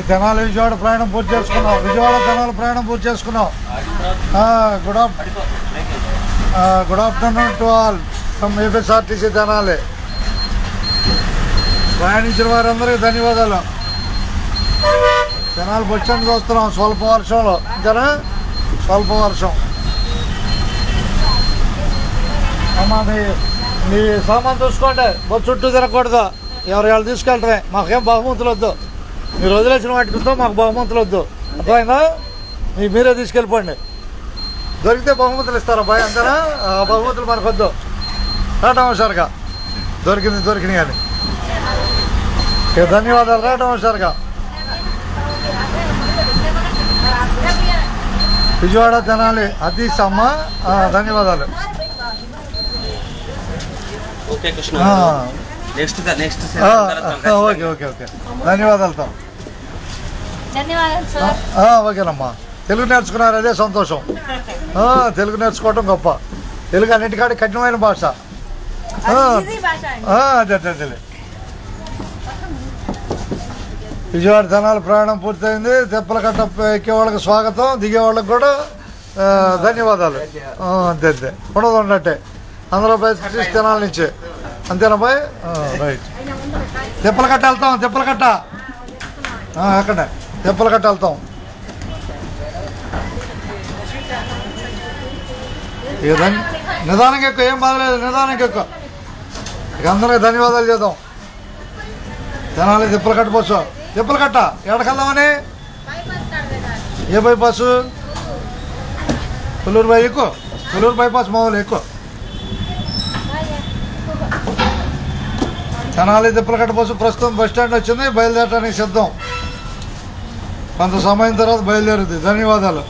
తెనాలి విజయవాడ ప్రయాణం పూర్తి చేసుకున్నాం. విజయవాడ తెనాలి ప్రయాణం పూర్తి చేసుకున్నాం. Good afternoon to all from APSRTC Tenali. ప్రయాణించిన వారందరికీ ధన్యవాదాలు. తెనాలి బస్ స్టాండ్కి వస్తున్నాం స్వల్ప వర్షంలో. ఇంకానా స్వల్ప వర్షం. అమ్మా మీ సామాన్ చూసుకోండి, బస్సు చుట్టూ తిరగకూడదు. ఎవరు తీసుకెళ్ళరే, మాకేం బహుమతులు వద్దు. మీరు వదిలేసిన వాటితో మాకు బహుమతులు వద్దు. అర్థమైందా? మీరే తీసుకెళ్ళిపోండి. దొరికితే బహుమతులు ఇస్తారా బాయ్, అంతేనా? బహుమతులు మనకు వద్దు. రావటం హుషారుగా దొరికినాయి కానీ. ధన్యవాదాలు. రావటం హుషారుగా. విజయవాడ తెనాలి అతీష్ అమ్మ, ధన్యవాదాలు. ఓకే ఓకే ఓకే ధన్యవాదాలతో. ఓకేనమ్మా. తెలుగు నేర్చుకున్నారు, అదే సంతోషం. తెలుగు నేర్చుకోవటం గొప్ప. తెలుగు అన్నిటికాడి కఠినమైన భాష. అదే అదే. విజయవాడ తెనాలి ప్రయాణం పూర్తయింది. తెప్పలకట్ట ఎక్కే వాళ్ళకి స్వాగతం, దిగే వాళ్ళకి కూడా ధన్యవాదాలు. అంతే అంతే, ఉండదు ఉన్నట్టే. అందరూ బయట తెనాలి నుంచి, అంతేనా బాయ్? రైట్. తెప్పలకట్ట వెళ్తాం. తెప్పలకట్ట అక్కడ తెప్పలకట్ట వెళ్తాం. ఇక నిదానంగా ఎక్కువ, ఏం బాధలేదు. నిదానంగా ఎక్కువ. ఇక అందరికి ధన్యవాదాలు చేద్దాం. తెనాలి తెప్పలకట్ట బస్సు. తెప్పలకట్ట ఎక్కడికెళ్దామని? ఏ బైపాసు? కొల్లూరు బై ఎక్కువ. కొల్లూరు బైపాస్ మామూలు ఎక్కువ. తెనాలి తెప్పలకట్ట బస్సు ప్రస్తుతం బస్ స్టాండ్ వచ్చింది. బయలుదేరడానికి సిద్ధం. కొంత సమయం తర్వాత బయలుదేరుద్ది. ధన్యవాదాలు.